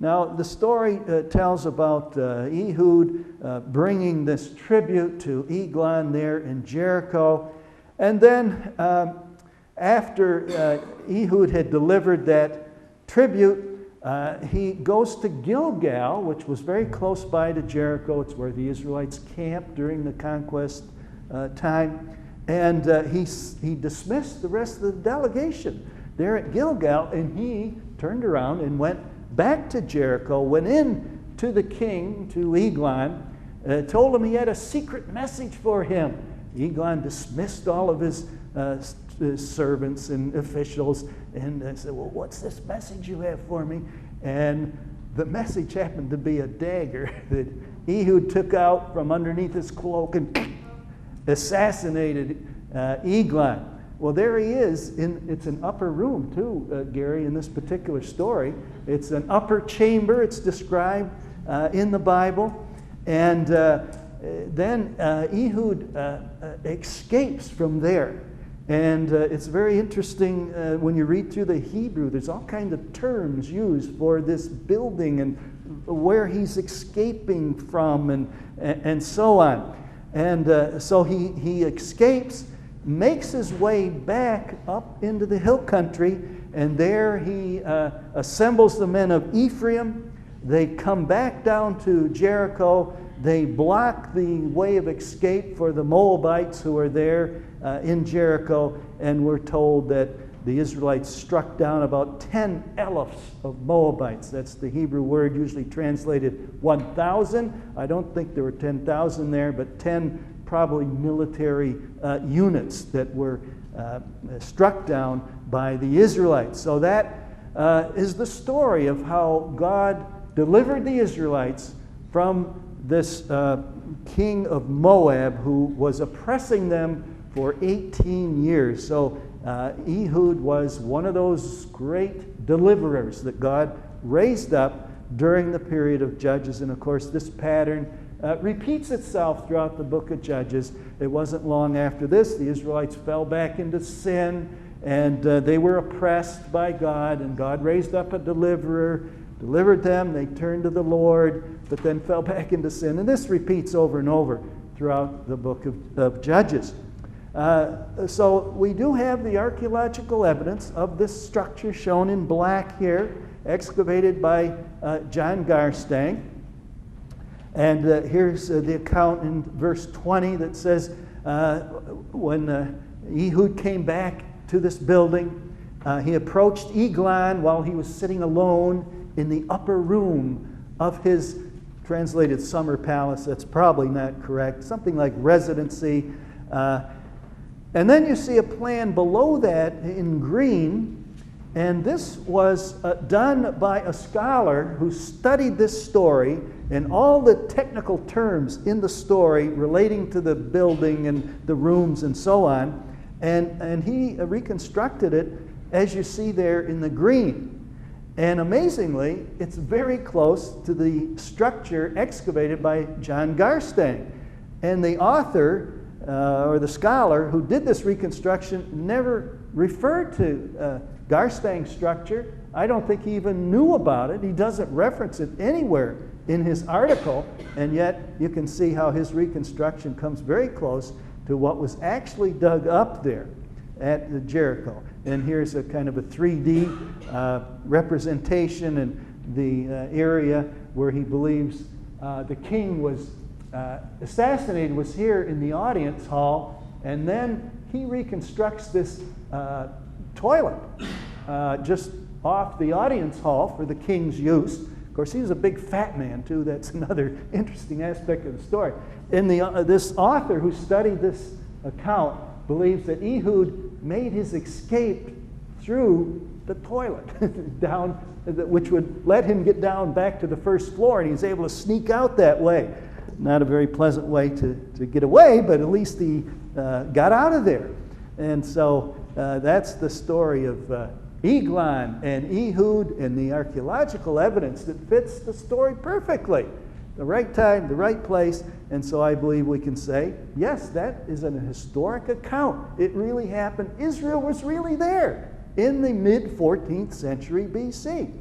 Now, the story tells about Ehud bringing this tribute to Eglon there in Jericho. And then after Ehud had delivered that tribute, he goes to Gilgal, which was very close by to Jericho. It's where the Israelites camped during the conquest time. And he dismissed the rest of the delegation there at Gilgal, and he turned around and went back to Jericho, went in to the king, to Eglon, told him he had a secret message for him. Eglon dismissed all of his servants and officials and said, well, what's this message you have for me? And the message happened to be a dagger that Ehud took out from underneath his cloak and assassinated Eglon. Well, there he is. It's an upper room, too, Gary, in this particular story. It's an upper chamber. It's described in the Bible. And then Ehud escapes from there. And it's very interesting when you read through the Hebrew, there's all kinds of terms used for this building and where he's escaping from and so on. And so he escapes, makes his way back up into the hill country, and there he assembles the men of Ephraim. They come back down to Jericho. They block the way of escape for the Moabites who are there in Jericho, and we're told that the Israelites struck down about 10 elephs of Moabites. That's the Hebrew word usually translated 1,000. I don't think there were 10,000 there, but 10 probably military units that were struck down by the Israelites. So that is the story of how God delivered the Israelites from this king of Moab who was oppressing them for 18 years. So Ehud was one of those great deliverers that God raised up during the period of Judges. And of course, this pattern repeats itself throughout the book of Judges. It wasn't long after this, the Israelites fell back into sin, and they were oppressed by God, and God raised up a deliverer, delivered them, they turned to the Lord, but then fell back into sin. And this repeats over and over throughout the book of Judges. So we do have the archaeological evidence of this structure shown in black here, excavated by John Garstang. And here's the account in verse 20 that says, when Ehud came back to this building, he approached Eglon while he was sitting alone in the upper room of his, translated summer palace, that's probably not correct, something like residency. And then you see a plan below that in green, and this was done by a scholar who studied this story and all the technical terms in the story relating to the building and the rooms and so on. And he reconstructed it as you see there in the green. And amazingly, it's very close to the structure excavated by John Garstang. And the author, or the scholar who did this reconstruction, never referred to Garstang's structure. I don't think he even knew about it. He doesn't reference it anywhere in his article, and yet you can see how his reconstruction comes very close to what was actually dug up there at Jericho. And here's a kind of a 3D representation in the area where he believes the king was assassinated, was here in the audience hall, and then he reconstructs this toilet just off the audience hall for the king's use. Of course, he was a big fat man, too. That's another interesting aspect of the story. And this author who studied this account believes that Ehud made his escape through the toilet, down, which would let him get down back to the first floor, and he was able to sneak out that way. Not a very pleasant way to get away, but at least he got out of there. And so that's the story of Eglon and Ehud and the archaeological evidence that fits the story perfectly. The right time, the right place, and so I believe we can say, yes, that is an historic account. It really happened. Israel was really there in the mid-14th century BC.